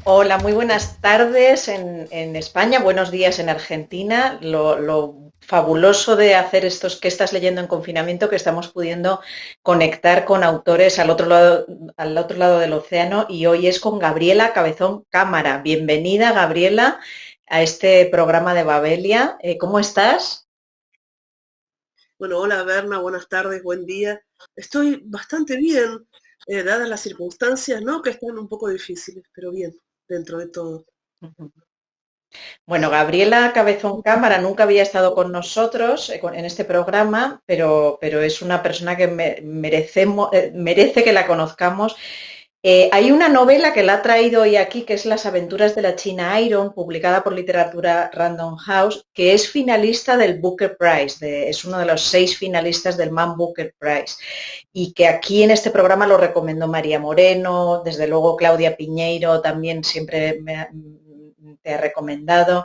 Hola, muy buenas tardes en España, buenos días en Argentina. Lo fabuloso de hacer estos que estás leyendo en confinamiento, que estamos pudiendo conectar con autores al otro lado del océano, y hoy es con Gabriela Cabezón Cámara. Bienvenida, Gabriela, a este programa de Babelia. ¿Cómo estás? Bueno, hola Berna, buenas tardes, buen día. Estoy bastante bien, dadas las circunstancias, ¿no? Que están un poco difíciles, pero bien, dentro de todo. Bueno, Gabriela Cabezón Cámara nunca había estado con nosotros en este programa, pero es una persona que merece que la conozcamos. Hay una novela que la ha traído hoy aquí, que es Las aventuras de la China Iron, publicada por Literatura Random House, que es finalista del Booker Prize, es uno de los 6 finalistas del Man Booker Prize, y que aquí en este programa lo recomendó María Moreno, desde luego Claudia Piñeiro también siempre te ha recomendado.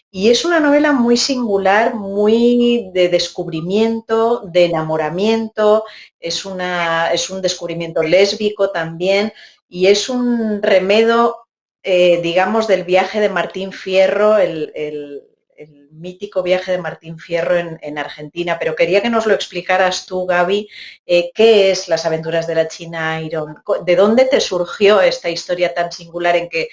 Y es una novela muy singular, muy de descubrimiento, de enamoramiento, es un descubrimiento lésbico también, y es un remedo, digamos, del viaje de Martín Fierro, el mítico viaje de Martín Fierro en Argentina. Pero quería que nos lo explicaras tú, Gaby, qué es Las aventuras de la China Iron, de dónde te surgió esta historia tan singular en que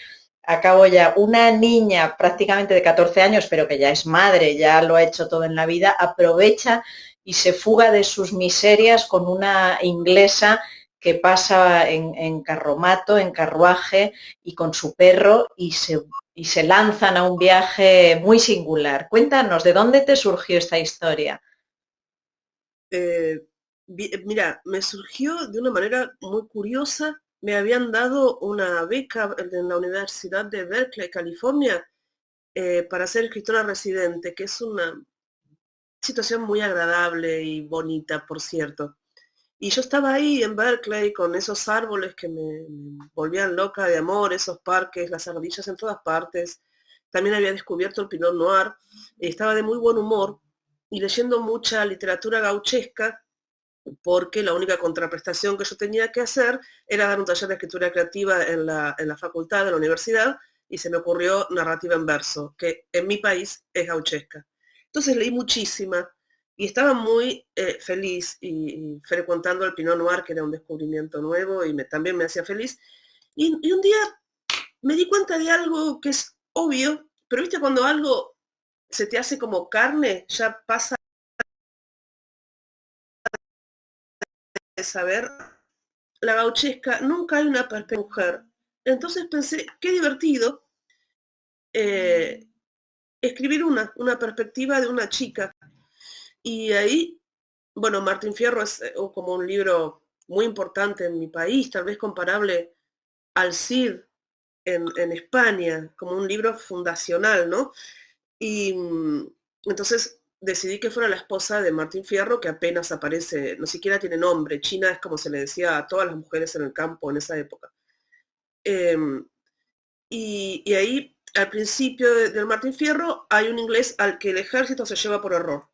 acabo ya, una niña prácticamente de 14 años, pero que ya es madre, ya lo ha hecho todo en la vida, aprovecha y se fuga de sus miserias con una inglesa que pasa en carromato, en carruaje y con su perro y se lanzan a un viaje muy singular. Cuéntanos, ¿de dónde te surgió esta historia? Eh, Mira, me surgió de una manera muy curiosa. Me habían dado una beca en la Universidad de Berkeley, California, para ser escritora residente, que es una situación muy agradable y bonita, por cierto. Y yo estaba ahí en Berkeley con esos árboles que me volvían loca de amor, esos parques, las ardillas en todas partes. También había descubierto el Pinot Noir, estaba de muy buen humor y leyendo mucha literatura gauchesca, porque la única contraprestación que yo tenía que hacer era dar un taller de escritura creativa en la facultad, de la universidad, y se me ocurrió narrativa en verso, que en mi país es gauchesca. Entonces leí muchísima y estaba muy feliz y frecuentando el Pinot Noir, que era un descubrimiento nuevo y también me hacía feliz. Y un día me di cuenta de algo que es obvio, pero viste cuando algo se te hace como carne, ya pasa de saber. La gauchesca, nunca hay una perspectiva mujer. Entonces pensé, qué divertido eh, escribir una perspectiva de una chica. Y ahí, bueno, Martín Fierro es como un libro muy importante en mi país, tal vez comparable al Cid en España, como un libro fundacional, ¿no? Y entonces decidí que fuera la esposa de Martín Fierro, que apenas aparece, no siquiera tiene nombre. China es como se le decía a todas las mujeres en el campo en esa época. Em, y ahí, al principio del Martín Fierro, hay un inglés al que el ejército se lleva por error,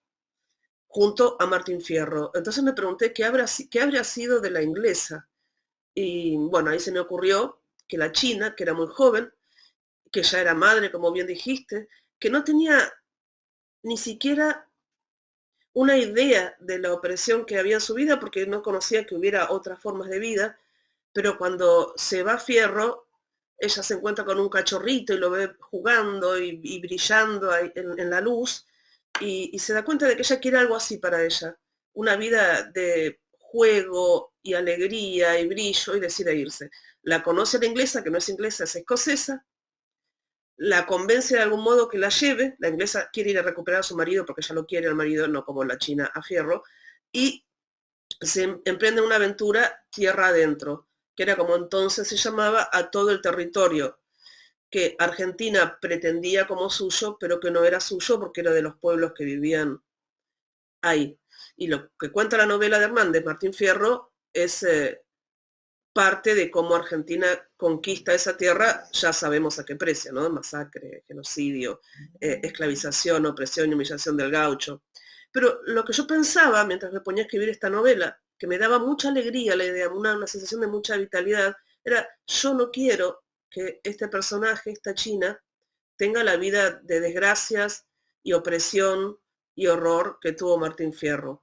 junto a Martín Fierro. Entonces me pregunté qué habría sido de la inglesa. Y bueno, ahí se me ocurrió que la china, que era muy joven, que ya era madre, como bien dijiste, que no tenía ni siquiera una idea de la opresión que había en su vida, porque no conocía que hubiera otras formas de vida, pero cuando se va Fierro, ella se encuentra con un cachorrito y lo ve jugando y brillando ahí en la luz y se da cuenta de que ella quiere algo así para ella, una vida de juego y alegría y brillo y decide irse. La conoce la inglesa, que no es inglesa, es escocesa, la convence de algún modo que la lleve, la inglesa quiere ir a recuperar a su marido porque ya lo quiere al marido, no como la china a Fierro, y se emprende una aventura tierra adentro, que era como entonces se llamaba a todo el territorio que Argentina pretendía como suyo, pero que no era suyo porque era de los pueblos que vivían ahí. Y lo que cuenta la novela de Hernández, Martín Fierro, es parte de cómo Argentina conquista esa tierra, ya sabemos a qué precio, ¿no? Masacre, genocidio, esclavización, opresión y humillación del gaucho. Pero lo que yo pensaba mientras me ponía a escribir esta novela, que me daba mucha alegría la idea, una sensación de mucha vitalidad, era yo no quiero que este personaje, esta china, tenga la vida de desgracias y opresión y horror que tuvo Martín Fierro.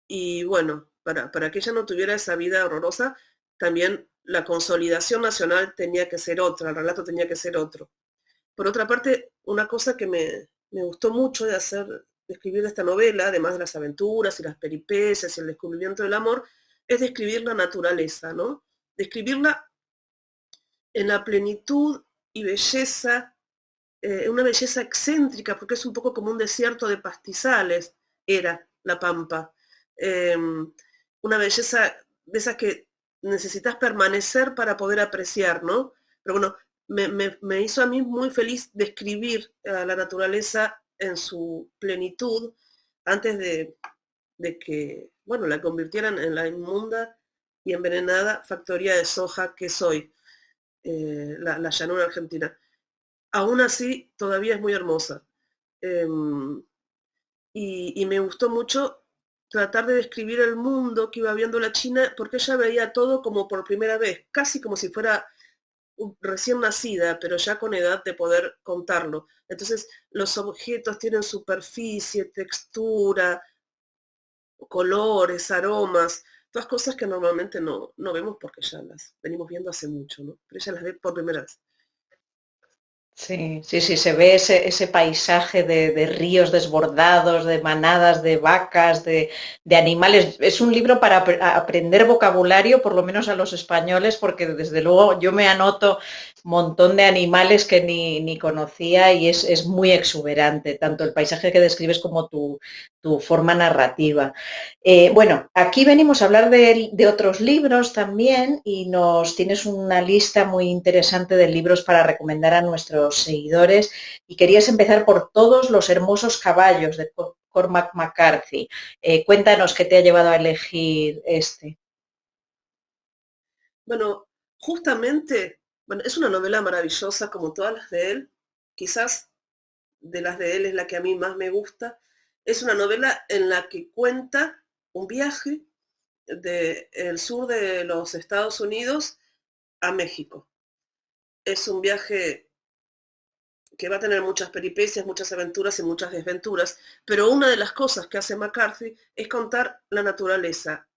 Y bueno, para que ella no tuviera esa vida horrorosa, también la consolidación nacional tenía que ser otra, el relato tenía que ser otro. Por otra parte, una cosa que me gustó mucho de escribir esta novela, además de las aventuras y las peripecias y el descubrimiento del amor, es describir la naturaleza, ¿no? Describirla en la plenitud y belleza, una belleza excéntrica, porque es un poco como un desierto de pastizales, era la Pampa. Una belleza de esas que necesitas permanecer para poder apreciar, ¿no? Pero bueno, me hizo a mí muy feliz describir a la naturaleza en su plenitud antes de que, bueno, la convirtieran en la inmunda y envenenada factoría de soja que soy, la llanura argentina. Aún así, todavía es muy hermosa. Em, y me gustó mucho tratar de describir el mundo que iba viendo la China, porque ella veía todo como por primera vez, casi como si fuera recién nacida, pero ya con edad de poder contarlo. Entonces, los objetos tienen superficie, textura, colores, aromas, todas cosas que normalmente no vemos porque ya las venimos viendo hace mucho, ¿no? Pero ella las ve por primera vez. Sí, sí, sí, se ve ese paisaje de ríos desbordados, de manadas de vacas, de animales. Es un libro para aprender vocabulario, por lo menos a los españoles, porque desde luego yo me anoto un montón de animales que ni conocía y es muy exuberante, tanto el paisaje que describes como tu forma narrativa. Bueno, aquí venimos a hablar de otros libros también y nos tienes una lista muy interesante de libros para recomendar a nuestros seguidores y querías empezar por Todos los hermosos caballos de Cormac McCarthy. Cuéntanos qué te ha llevado a elegir este. Bueno, justamente, bueno, es una novela maravillosa como todas las de él. Quizás de las de él es la que a mí más me gusta. Es una novela en la que cuenta un viaje del sur de los Estados Unidos a México. Es un viaje que va a tener muchas peripecias, muchas aventuras y muchas desventuras, pero una de las cosas que hace McCarthy es contar la naturaleza.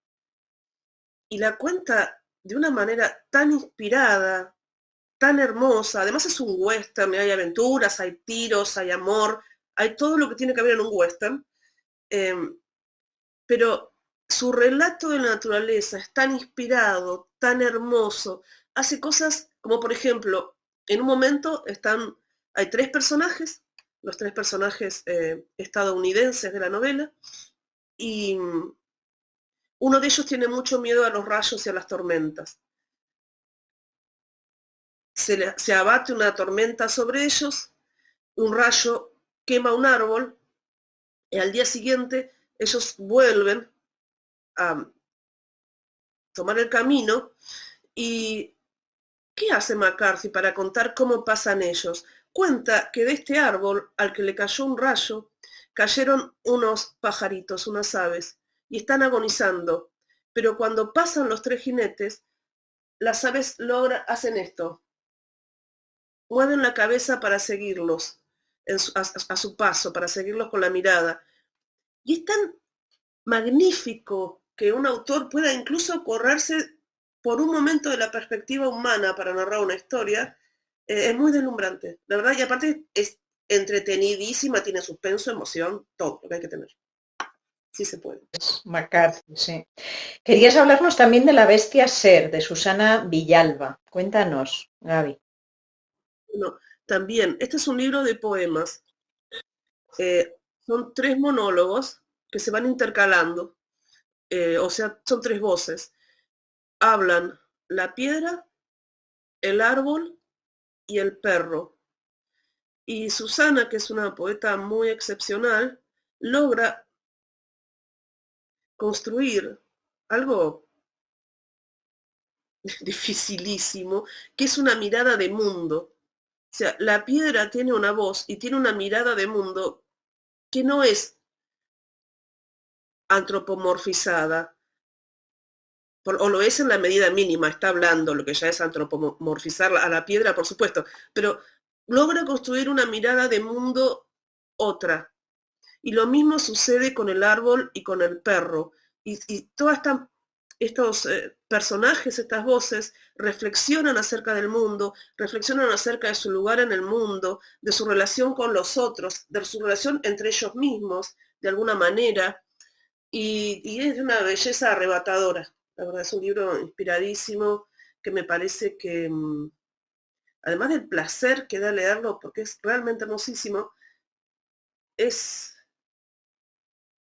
Y la cuenta de una manera tan inspirada, tan hermosa. Además es un western, hay aventuras, hay tiros, hay amor, hay todo lo que tiene que haber en un western. Eh, pero su relato de la naturaleza es tan inspirado, tan hermoso. Hace cosas como, por ejemplo, en un momento hay tres personajes, los tres personajes estadounidenses de la novela, y uno de ellos tiene mucho miedo a los rayos y a las tormentas. Se abate una tormenta sobre ellos, un rayo quema un árbol y al día siguiente ellos vuelven a tomar el camino. ¿Y qué hace McCarthy para contar cómo pasan ellos? Cuenta que de este árbol al que le cayó un rayo cayeron unos pajaritos, unas aves, y están agonizando. Pero cuando pasan los tres jinetes, las aves hacen esto, mueven la cabeza para seguirlos a su paso, para seguirlos con la mirada. Y es tan magnífico que un autor pueda incluso correrse por un momento de la perspectiva humana para narrar una historia, es muy deslumbrante, la verdad, y aparte es entretenidísima, tiene suspenso, emoción, todo lo que hay que tener. Sí se puede. McCarthy, sí. Querías hablarnos también de La bestia ser, de Susana Villalba. Cuéntanos, Gaby. Bueno, también, este es un libro de poemas. Eh, Son tres monólogos que se van intercalando, o sea, son tres voces. Hablan la piedra, el árbol y el perro. Y Susana, que es una poeta muy excepcional, logra construir algo dificilísimo, que es una mirada de mundo. O sea, la piedra tiene una voz y tiene una mirada de mundo que no es antropomorfizada, o lo es en la medida mínima, está hablando, lo que ya es antropomorfizar a la piedra, por supuesto, pero logra construir una mirada de mundo otra. Y lo mismo sucede con el árbol y con el perro. Y todos estos personajes, estas voces, reflexionan acerca del mundo, reflexionan acerca de su lugar en el mundo, de su relación con los otros, de su relación entre ellos mismos, de alguna manera, y es de una belleza arrebatadora. La verdad es un libro inspiradísimo que me parece que, además del placer que da leerlo, porque es realmente hermosísimo, es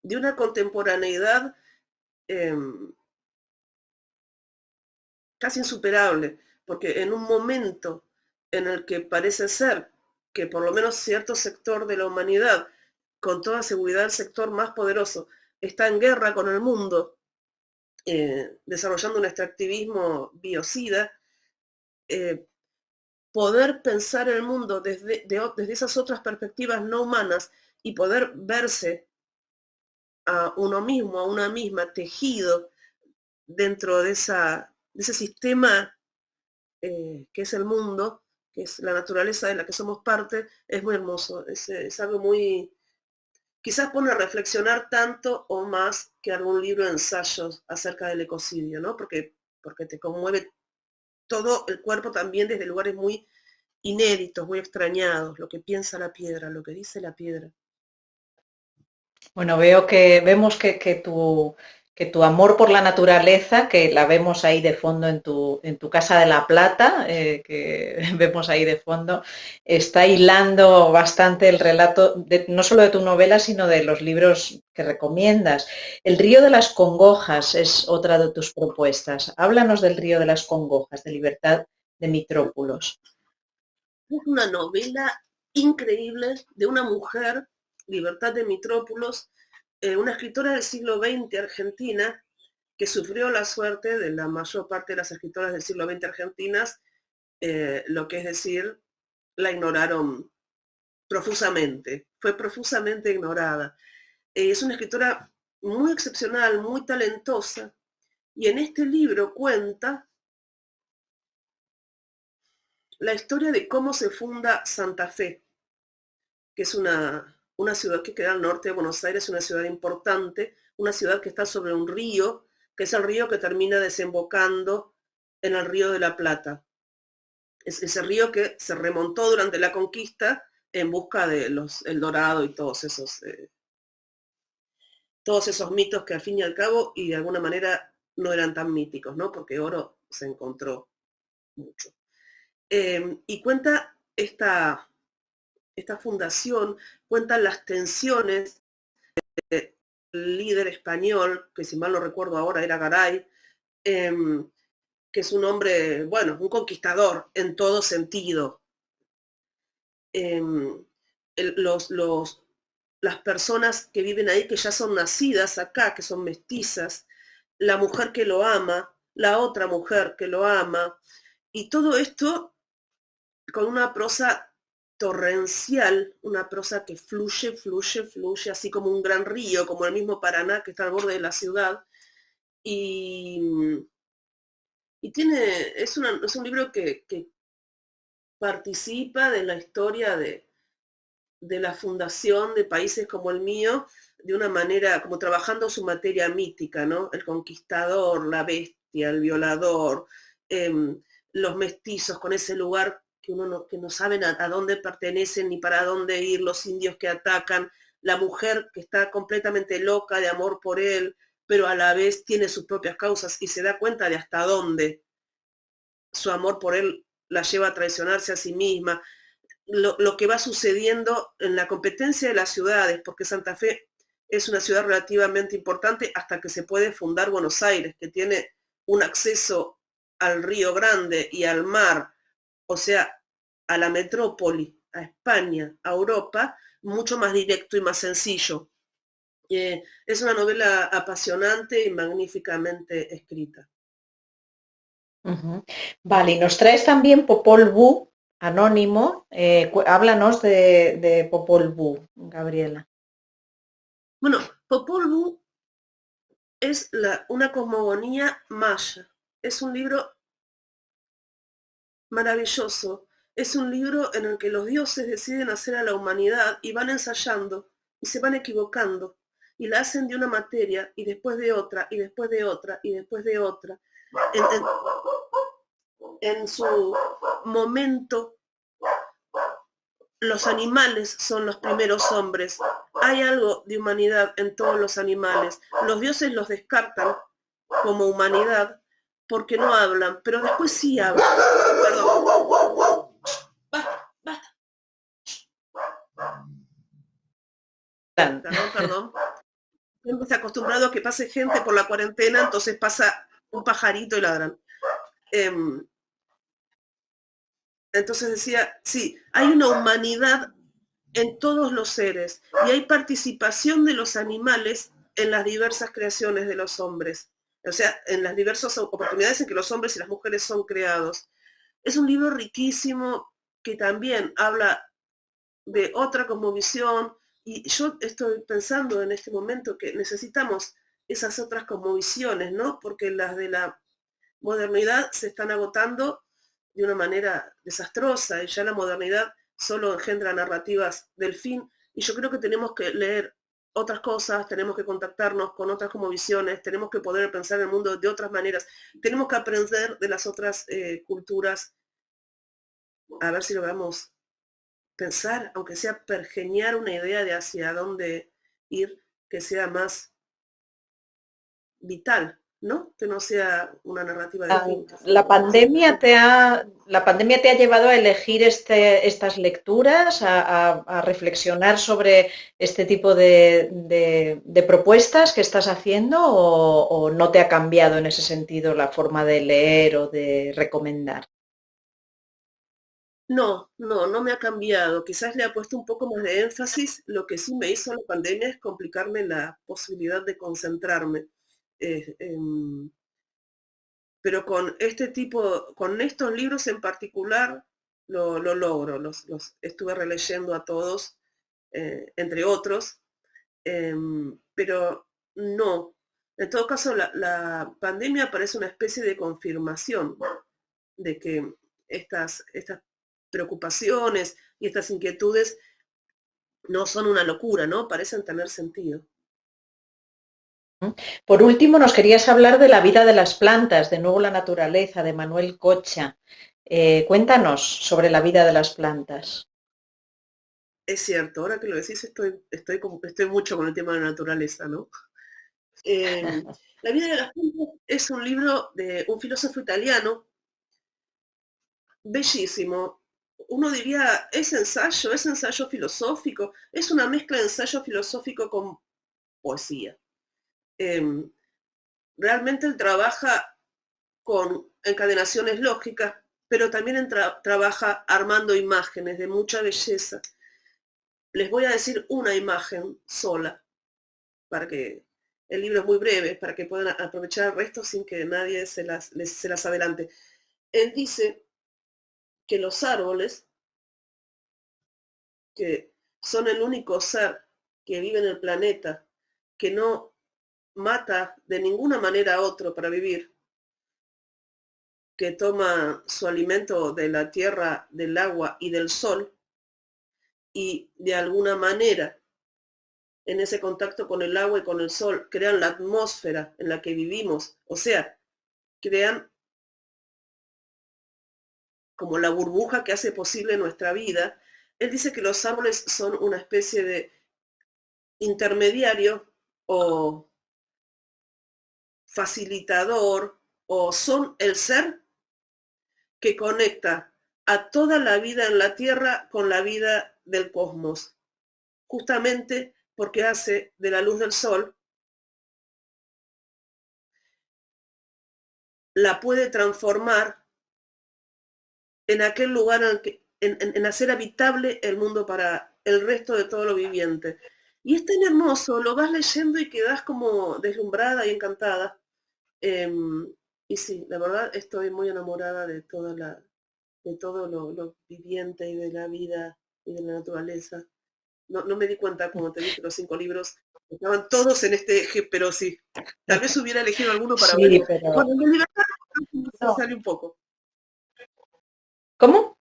de una contemporaneidad eh, casi insuperable, porque en un momento en el que parece ser que por lo menos cierto sector de la humanidad, con toda seguridad el sector más poderoso, está en guerra con el mundo, desarrollando un extractivismo biocida, eh, poder pensar el mundo desde esas otras perspectivas no humanas y poder verse a uno mismo, a una misma, tejido dentro de ese sistema que es el mundo, que es la naturaleza de la que somos parte, es muy hermoso. Es algo muy, quizás pone a reflexionar tanto o más que algún libro de ensayos acerca del ecocidio, ¿no? Porque te conmueve todo el cuerpo también desde lugares muy inéditos, muy extrañados, lo que piensa la piedra, lo que dice la piedra. Bueno, que tu amor por la naturaleza, que la vemos ahí de fondo en tu Casa de la Plata, que vemos ahí de fondo, está hilando bastante el relato, no solo de tu novela, sino de los libros que recomiendas. El río de las congojas es otra de tus propuestas. Háblanos del río de las congojas, de Libertad de Mitrópolos. Es una novela increíble de una mujer, Libertad de Mitrópolos, una escritora del siglo XX argentina, que sufrió la suerte de la mayor parte de las escritoras del siglo XX argentinas, lo que es decir, la ignoraron profusamente, fue profusamente ignorada. Es una escritora muy excepcional, muy talentosa, y en este libro cuenta la historia de cómo se funda Santa Fe, que es una ciudad que queda al norte de Buenos Aires, una ciudad importante, una ciudad que está sobre un río, que es el río que termina desembocando en el río de la Plata. Es ese río que se remontó durante la conquista en busca de El Dorado y todos esos mitos que al fin y al cabo, y de alguna manera, no eran tan míticos, ¿no? Porque oro se encontró mucho. Y cuenta esta fundación, cuenta las tensiones del líder español, que si mal no recuerdo ahora era Garay, que es un hombre, bueno, un conquistador en todo sentido. Las personas que viven ahí, que ya son nacidas acá, que son mestizas, la mujer que lo ama, la otra mujer que lo ama, y todo esto con una prosa torrencial, una prosa que fluye, fluye, fluye, así como un gran río, como el mismo Paraná que está al borde de la ciudad, y, es un libro que participa de la historia de la fundación de países como el mío, de una manera, como trabajando su materia mítica, ¿no? El conquistador, la bestia, el violador, los mestizos con ese lugar que no saben a dónde pertenecen ni para dónde ir, los indios que atacan, la mujer que está completamente loca de amor por él, pero a la vez tiene sus propias causas y se da cuenta de hasta dónde su amor por él la lleva a traicionarse a sí misma, lo que va sucediendo en la competencia de las ciudades, porque Santa Fe es una ciudad relativamente importante hasta que se puede fundar Buenos Aires, que tiene un acceso al Río Grande y al mar, o sea, a la metrópoli, a España, a Europa, mucho más directo y más sencillo. Es una novela apasionante y magníficamente escrita. Ujú. Vale, y nos traes también Popol Vuh, anónimo. Háblanos de Popol Vuh, Gabriela. Bueno, Popol Vuh es una cosmogonía maya. Es un libro maravilloso. Es un libro en el que los dioses deciden hacer a la humanidad y van ensayando y se van equivocando y la hacen de una materia y después de otra y después de otra y después de otra. En su momento, los animales son los primeros hombres. Hay algo de humanidad en todos los animales. Los dioses los descartan como humanidad porque no hablan, pero después sí hablan. Perdón. Basta. Perdón. Siempre se ha acostumbrado a que pase gente por la cuarentena, entonces pasa un pajarito y ladran. Entonces decía, sí, hay una humanidad en todos los seres y hay participación de los animales en las diversas creaciones de los hombres, o sea, en las diversas oportunidades en que los hombres y las mujeres son creados. Es un libro riquísimo que también habla de otra cosmovisión y yo estoy pensando en este momento que necesitamos esas otras cosmovisiones, ¿no? Porque las de la modernidad se están agotando de una manera desastrosa y ya la modernidad solo engendra narrativas del fin y yo creo que tenemos que leer otras cosas, tenemos que contactarnos con otras como visiones, tenemos que poder pensar el mundo de otras maneras, tenemos que aprender de las otras culturas, a ver si logramos pensar, aunque sea pergeñar una idea de hacia dónde ir, que sea más vital, ¿no? Que no sea una narrativa de fin. La pandemia te ha llevado a elegir estas lecturas, a reflexionar sobre este tipo de propuestas que estás haciendo o no te ha cambiado en ese sentido la forma de leer o de recomendar. No me ha cambiado. Quizás le ha puesto un poco más de énfasis. Lo que sí me hizo la pandemia es complicarme la posibilidad de concentrarme. Eh, em, pero con este tipo, con estos libros en particular, lo logro. Los estuve releyendo a todos, entre otros, pero no. En todo caso, la pandemia parece una especie de confirmación de que estas preocupaciones y estas inquietudes no son una locura, ¿no? Parecen tener sentido. Por último, nos querías hablar de la vida de las plantas, de nuevo la naturaleza, de Manuel Cocha. Cuéntanos sobre la vida de las plantas. Es cierto, ahora que lo decís estoy mucho con el tema de la naturaleza, ¿no? La vida de las plantas es un libro de un filósofo italiano, bellísimo. Uno diría, es ensayo filosófico, es una mezcla de ensayo filosófico con poesía. Realmente él trabaja con encadenaciones lógicas, pero también trabaja armando imágenes de mucha belleza. Les voy a decir una imagen sola, para que el libro es muy breve, para que puedan aprovechar el resto sin que nadie se las adelante. Él dice que los árboles, que son el único ser que vive en el planeta, que no mata de ninguna manera a otro para vivir, que toma su alimento de la tierra, del agua y del sol, y de alguna manera en ese contacto con el agua y con el sol crean la atmósfera en la que vivimos, o sea, crean como la burbuja que hace posible nuestra vida. Él dice que los árboles son una especie de intermediario o facilitador o son el ser que conecta a toda la vida en la Tierra con la vida del cosmos, justamente porque hace de la luz del sol, la puede transformar en aquel lugar en hacer habitable el mundo para el resto de todo lo viviente. Y es tan hermoso, lo vas leyendo y quedas como deslumbrada y encantada. Y sí, la verdad estoy muy enamorada de todo lo viviente y de la vida y de la naturaleza. No me di cuenta, como te dije, los 5 libros Estaban todos en este eje, pero sí. Tal vez hubiera elegido alguno para Sí, verlo. pero Bueno, el de Libertad se no. sale un poco. ¿Cómo?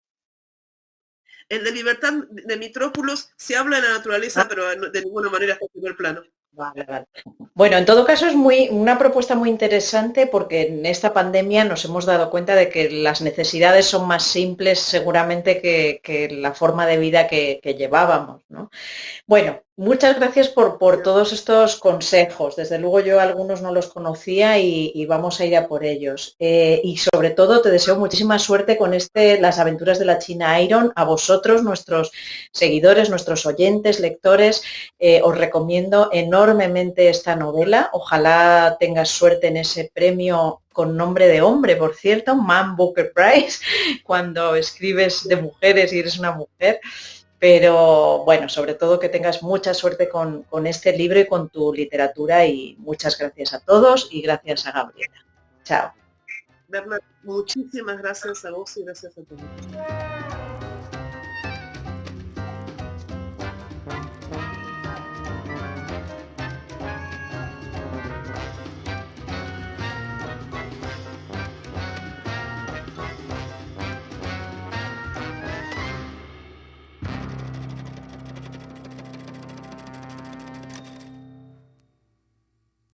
El de Libertad de Mitrópolis se habla de la naturaleza, pero de ninguna manera está en primer plano. Vale, vale. Bueno, en todo caso es una propuesta muy interesante porque en esta pandemia nos hemos dado cuenta de que las necesidades son más simples seguramente que la forma de vida que llevábamos, ¿no? Bueno, muchas gracias por todos estos consejos. Desde luego yo algunos no los conocía y vamos a ir a por ellos. Y sobre todo te deseo muchísima suerte con Las aventuras de la China Iron. A vosotros, nuestros seguidores, nuestros oyentes, lectores, os recomiendo enormemente esta novela. Ojalá tengas suerte en ese premio con nombre de hombre, por cierto, Man Booker Prize, cuando escribes de mujeres y eres una mujer. Pero bueno, sobre todo que tengas mucha suerte con este libro y con tu literatura y muchas gracias a todos y gracias a Gabriela. Chao. Bernard, muchísimas gracias a vos y gracias a todos.